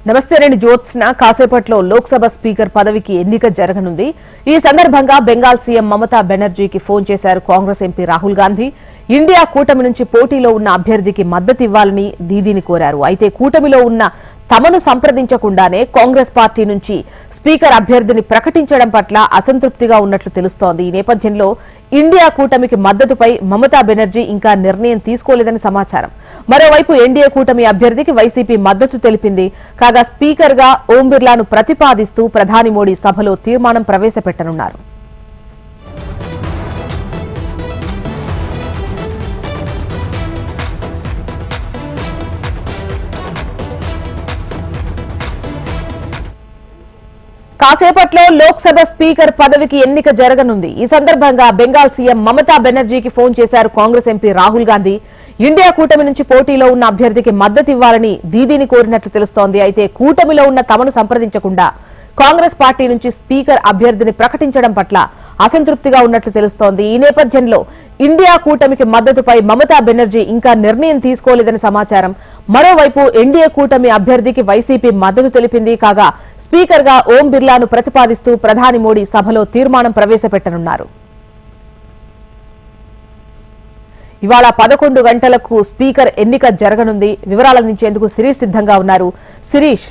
నమస్తే నేను జ్యోత్స్న. కాసేపట్లో లోక్సభ స్పీకర్ పదవికి ఎన్నిక జరగనుంది. ఈ సందర్భంగా బెంగాల్ సీఎం మమతా బెనర్జీకి ఫోన్ చేశారు కాంగ్రెస్ ఎంపీ రాహుల్ గాంధీ. ఇండియా కూటమి నుంచి పోటీలో ఉన్న అభ్యర్థికి మద్దతు ఇవ్వాలని దీదీని కోరారు. అయితే కూటమిలో ఉన్న తమను సంప్రదించకుండానే కాంగ్రెస్ పార్టీ నుంచి స్పీకర్ అభ్యర్థిని ప్రకటించడం పట్ల అసంతృప్తిగా ఉన్నట్లు తెలుస్తోంది. ఈ నేపథ్యంలో ఇండియా కూటమికి మద్దతుపై మమతా బెనర్జీ ఇంకా నిర్ణయం తీసుకోలేదని సమాచారం. మరోవైపు ఎన్డీఏ కూటమి అభ్యర్థికి వైసీపీ మద్దతు తెలిపింది. కాగా స్పీకర్ గా ఓం బిర్లాను ప్రతిపాదిస్తూ ప్రధాని మోడీ సభలో తీర్మానం ప్రవేశపెట్టనున్నారు. కాసేపట్లో లోక్సభ స్పీకర్ పదవికి ఎన్నిక జరగనుంది. ఈ సందర్భంగా బెంగాల్ సీఎం మమతా బెనర్జీకి ఫోన్ చేశారు కాంగ్రెస్ ఎంపీ రాహుల్ గాంధీ. ఇండియా కూటమి నుంచి పోటీలో ఉన్న అభ్యర్థికి మద్దతు ఇవ్వాలని దీదీని కోరినట్లు తెలుస్తోంది. అయితే కూటమిలో ఉన్న తమను సంప్రదించకుండా కాంగ్రెస్ పార్టీ నుంచి స్పీకర్ అభ్యర్థిని ప్రకటించడం పట్ల అసంతృప్తిగా ఉన్నట్లు తెలుస్తోంది. ఈ నేపథ్యంలో ఇండియా కూటమికి మద్దతుపై మమతా బెనర్జీ ఇంకా నిర్ణయం తీసుకోలేదని సమాచారం. మరోవైపు ఎన్డీఏ కూటమి అభ్యర్థికి వైసీపీ మద్దతు తెలిపింది. కాగా స్పీకర్ గా ఓం బిర్లాను ప్రతిపాదిస్తూ ప్రధాని మోడీ సభలో తీర్మానం ప్రవేశపెట్టనున్నారు. ఇవాళ 11 గంటలకు స్పీకర్ ఎన్నిక జరగనుంది. వివరాలందించేందుకు శిరీష్ సిద్ధంగా ఉన్నారు. శిరీష్,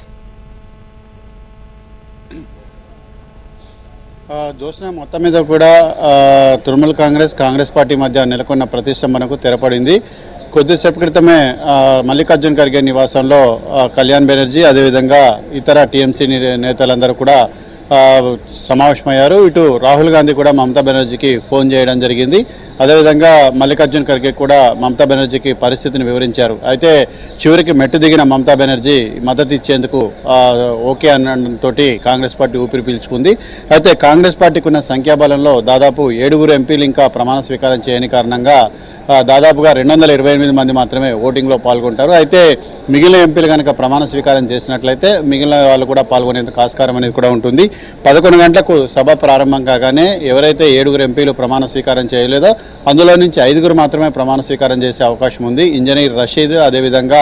జోస్న మొత్తం మీద కూడా తృణమూల్ కాంగ్రెస్ పార్టీ మధ్య నెలకొన్న ప్రతిష్టంభనకు తెరపడింది. కొద్దిసేపు క్రితమే మల్లికార్జున్ ఖర్గే నివాసంలో కళ్యాణ్ బెనర్జీ అదేవిధంగా ఇతర టీఎంసీ నేతలందరూ కూడా సమావేశమయ్యారు. ఇటు రాహుల్ గాంధీ కూడా మమతా బెనర్జీకి ఫోన్ చేయడం జరిగింది. అదేవిధంగా మల్లికార్జున్ ఖర్గే కూడా మమతా బెనర్జీకి పరిస్థితిని వివరించారు. అయితే చివరికి మెట్టు దిగిన మమతా బెనర్జీ మద్దతు ఇచ్చేందుకు ఓకే అనడంతో కాంగ్రెస్ పార్టీ ఊపిరి పీల్చుకుంది. అయితే కాంగ్రెస్ పార్టీకి ఉన్న సంఖ్యాబలంలో దాదాపు 7 ఎంపీలు ఇంకా ప్రమాణ స్వీకారం చేయని కారణంగా దాదాపుగా 228 మంది మాత్రమే ఓటింగ్లో పాల్గొంటారు. అయితే మిగిలిన ఎంపీలు కనుక ప్రమాణ స్వీకారం చేసినట్లయితే మిగిలిన వాళ్ళు కూడా పాల్గొనేందుకు ఆస్కారం అనేది కూడా ఉంటుంది. 11 గంటలకు సభ ప్రారంభం కాగానే ఎవరైతే 7 ఎంపీలు ప్రమాణ స్వీకారం చేయలేదో అందులో నుంచి 5 మాత్రమే ప్రమాణ స్వీకారం చేసే అవకాశం ఉంది. ఇంజనీర్ రషీద్ అదేవిధంగా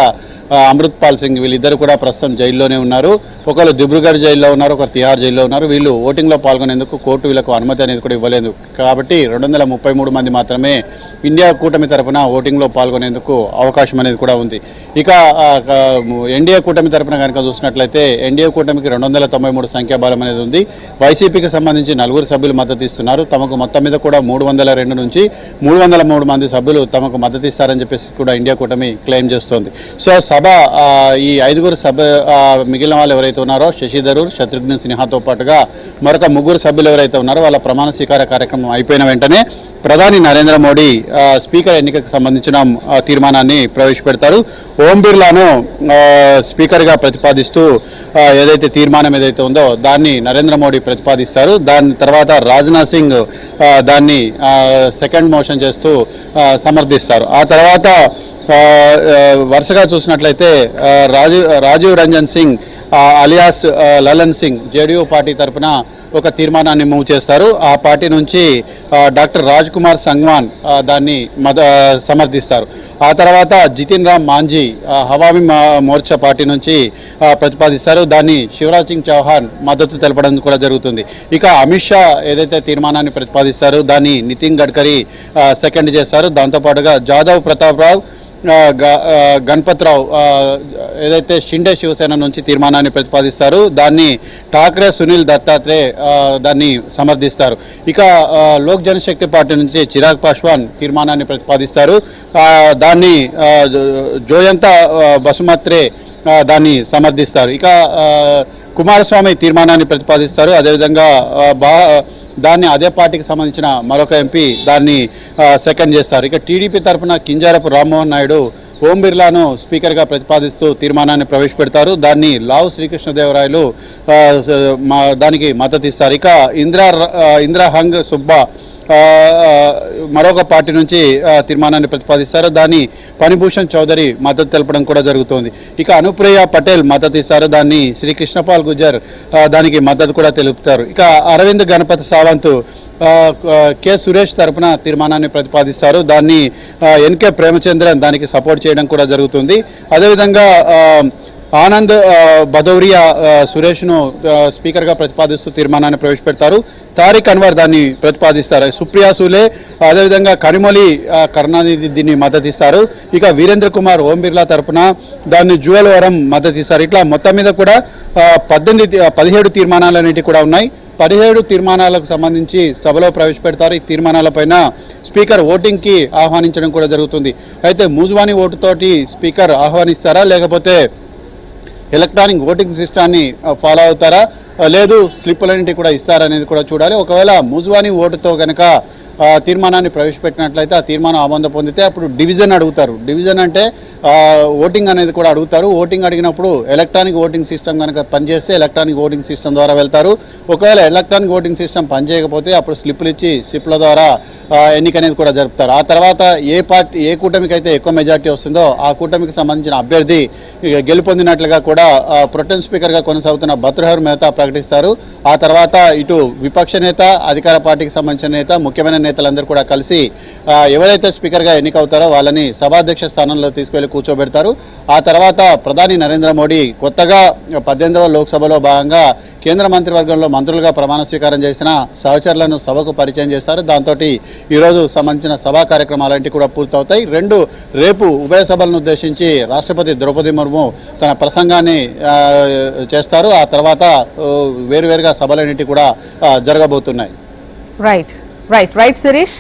అమృత్ పాల్ సింగ్ వీళ్ళిద్దరు కూడా ప్రస్తుతం జైల్లోనే ఉన్నారు. ఒకరు దిబ్రూగఢ్ జైల్లో ఉన్నారు, ఒకరు తిహార్ జైల్లో ఉన్నారు. వీళ్ళు ఓటింగ్లో పాల్గొనేందుకు కోర్టు వీళ్ళకు అనుమతి అనేది కూడా ఇవ్వలేదు. కాబట్టి 233 మంది మాత్రమే ఇండియా కూటమి తరఫున ఓటింగ్లో పాల్గొనేందుకు అవకాశం అనేది కూడా ఉంది. ఇక ఎన్డీఏ కూటమి తరఫున కనుక చూసినట్లయితే ఎన్డీఏ కూటమికి 293 సంఖ్యాబలం అనేది ఉంది. వైసీపీకి సంబంధించి 4 సభ్యులు మద్దతు ఇస్తున్నారు. తమకు మొత్తం మీద కూడా 302 నుంచి 303 మంది సభ్యులు తమకు మద్దతు ఇస్తారని చెప్పేసి కూడా ఇండియా కూటమి క్లెయిమ్ చేస్తోంది. సో సభ ఈ 5 సభ మిగిలిన వాళ్ళు ఎవరైతే ఉన్నారో శశి థరూర్, శత్రుఘ్న సిన్హాతో పాటుగా మరొక 3 సభ్యులు ఎవరైతే ఉన్నారో వాళ్ళ ప్రమాణ స్వీకార కార్యక్రమం అయిపోయిన వెంటనే ప్రధాని నరేంద్ర మోడీ స్పీకర్ ఎన్నికకు సంబంధించిన తీర్మానాన్ని ప్రవేశపెడతారు. ఓం బిర్లాను స్పీకర్గా ప్రతిపాదిస్తూ ఏదైతే తీర్మానం ఏదైతే ఉందో దాన్ని నరేంద్ర మోడీ ప్రతిపాదిస్తారు. దాని తర్వాత రాజ్నాథ్ సింగ్ దాన్ని సెకండ్ మోషన్ చేస్తూ సమర్థిస్తారు. ఆ తర్వాత వరుసగా చూసినట్లయితే రాజీవ్ రంజన్ సింగ్ అలియాస్ లలన్ సింగ్ జేడీయూ పార్టీ తరఫున ఒక తీర్మానాన్ని మూవ్ చేస్తారు. ఆ పార్టీ నుంచి డాక్టర్ రాజ్ కుమార్ సంగ్వాన్ దాన్ని సమర్థిస్తారు. ఆ తర్వాత జితిన్ రామ్ మాంజీ హవామీ మోర్చా పార్టీ నుంచి ప్రతిపాదిస్తారు. దాన్ని శివరాజ్ సింగ్ చౌహాన్ మద్దతు తెలపడం కూడా జరుగుతుంది. ఇక అమిత్ షా ఏదైతే తీర్మానాన్ని ప్రతిపాదిస్తారో దాన్ని నితిన్ గడ్కరీ సెకండ్ చేస్తారు. దాంతోపాటుగా జాదవ్ ప్రతాప్ రావు, గణపత్ రావు ఏదైతే షిండే శివసేన నుంచి తీర్మానాన్ని ప్రతిపాదిస్తారు దాన్ని ఠాక్రే సునీల్ దత్తాత్రే దాన్ని సమర్థిస్తారు. ఇక లోక్ జనశక్తి పార్టీ నుంచి చిరాగ్ పాస్వాన్ తీర్మానాన్ని ప్రతిపాదిస్తారు. దాన్ని జోయంత బసుమత్రే దాన్ని సమర్థిస్తారు. ఇక కుమారస్వామి తీర్మానాన్ని ప్రతిపాదిస్తారు. అదేవిధంగా దాన్ని అదే పార్టీకి సంబంధించిన మరొక ఎంపీ దాన్ని సెకండ్ చేస్తారు. ఇక టీడీపీ తరఫున కింజారపు రామ్మోహన్ నాయుడు ఓం బిర్లాను స్పీకర్గా ప్రతిపాదిస్తూ తీర్మానాన్ని ప్రవేశపెడతారు. దాన్ని లావు శ్రీకృష్ణదేవరాయలు దానికి మద్దతు ఇస్తారు. ఇక ఇందిరా హంగ్ సుబ్బా మరొక పార్టీ నుంచి తీర్మానాన్ని ప్రతిపాదిస్తారు. దాన్ని ఫణిభూషణ్ చౌదరి మద్దతు తెలపడం కూడా జరుగుతోంది. ఇక అనుప్రియ పటేల్ మద్దతు ఇస్తారు. దాన్ని శ్రీ కృష్ణపాల్ గుజ్జర్ దానికి మద్దతు కూడా తెలుపుతారు. ఇక అరవింద్ గణపతి సావంత్ కె సురేష్ తరపున తీర్మానాన్ని ప్రతిపాదిస్తారు. దాన్ని ఎన్కే ప్రేమచంద్రన్ దానికి సపోర్ట్ చేయడం కూడా జరుగుతుంది. అదేవిధంగా ఆనంద్ భదౌరియా సురేష్ను స్పీకర్గా ప్రతిపాదిస్తూ తీర్మానాన్ని ప్రవేశపెడతారు. తారిక్ అన్వర్ దాన్ని ప్రతిపాదిస్తారు. సుప్రియా సూలే అదేవిధంగా కనిమొళి కరుణానిధి దీన్ని మద్దతిస్తారు. ఇక వీరేంద్ర కుమార్ ఓం బిర్లా తరపున దాన్ని జువల్ ఓరం మద్దతిస్తారు. ఇట్లా మొత్తం మీద కూడా 17 తీర్మానాలన్నిటి కూడా ఉన్నాయి. 17 తీర్మానాలకు సంబంధించి సభలో ప్రవేశపెడతారు. ఈ తీర్మానాలపైన స్పీకర్ ఓటింగ్కి ఆహ్వానించడం కూడా జరుగుతుంది. అయితే మూజువానీ ఓటుతోటి స్పీకర్ ఆహ్వానిస్తారా లేకపోతే ఎలక్ట్రానిక్ ఓటింగ్ సిస్టాన్ని ఫాలో అవుతారా లేదు స్లిప్పులన్నింటి కూడా ఇస్తారనేది కూడా చూడాలి. ఒకవేళ మూజువానీ ఓటుతో కనుక తీర్మానాన్ని ప్రవేశపెట్టినట్లయితే ఆ తీర్మానం ఆమోదం పొందితే అప్పుడు డివిజన్ అడుగుతారు. డివిజన్ అంటే ఓటింగ్ అనేది కూడా అడుగుతారు. ఓటింగ్ అడిగినప్పుడు ఎలక్ట్రానిక్ ఓటింగ్ సిస్టమ్ కనుక పనిచేస్తే ఎలక్ట్రానిక్ ఓటింగ్ సిస్టమ్ ద్వారా వెళ్తారు. ఒకవేళ ఎలక్ట్రానిక్ ఓటింగ్ సిస్టమ్ పనిచేయకపోతే అప్పుడు స్లిప్పులు ఇచ్చి స్లిప్ల ద్వారా ఎన్నిక అనేది కూడా జరుపుతారు. ఆ తర్వాత ఏ కూటమికి అయితే ఎక్కువ మెజార్టీ వస్తుందో ఆ కూటమికి సంబంధించిన అభ్యర్థి గెలుపొందినట్లుగా కూడా ప్రొటెం స్పీకర్గా కొనసాగుతున్న భతృహర్ మెహతా ప్రకటిస్తారు. ఆ తర్వాత ఇటు విపక్ష నేత అధికార పార్టీకి సంబంధించిన నేత ముఖ్యమైన నేతలందరూ కూడా కలిసి ఎవరైతే స్పీకర్గా ఎన్నికవుతారో వాళ్ళని సభాధ్యక్ష స్థానంలో తీసుకెళ్లి కూర్చోబెడతారు. ఆ తర్వాత ప్రధాని నరేంద్ర మోడీ కొత్తగా 18వ లోక్సభలో భాగంగా కేంద్ర మంత్రివర్గంలో మంత్రులుగా ప్రమాణ స్వీకారం చేసిన సహచరులను సభకు పరిచయం చేస్తారు. దాంతో ఈరోజు సంబంధించిన సభా కార్యక్రమాలంటివి కూడా పూర్తవుతాయి. రేపు ఉభయ సభలను ఉద్దేశించి రాష్ట్రపతి ద్రౌపది ముర్ము తన ప్రసంగాన్ని చేస్తారు. ఆ తర్వాత వేరువేరుగా సభలన్నింటి కూడా జరగబోతున్నాయి. రైట్ శిరీష్.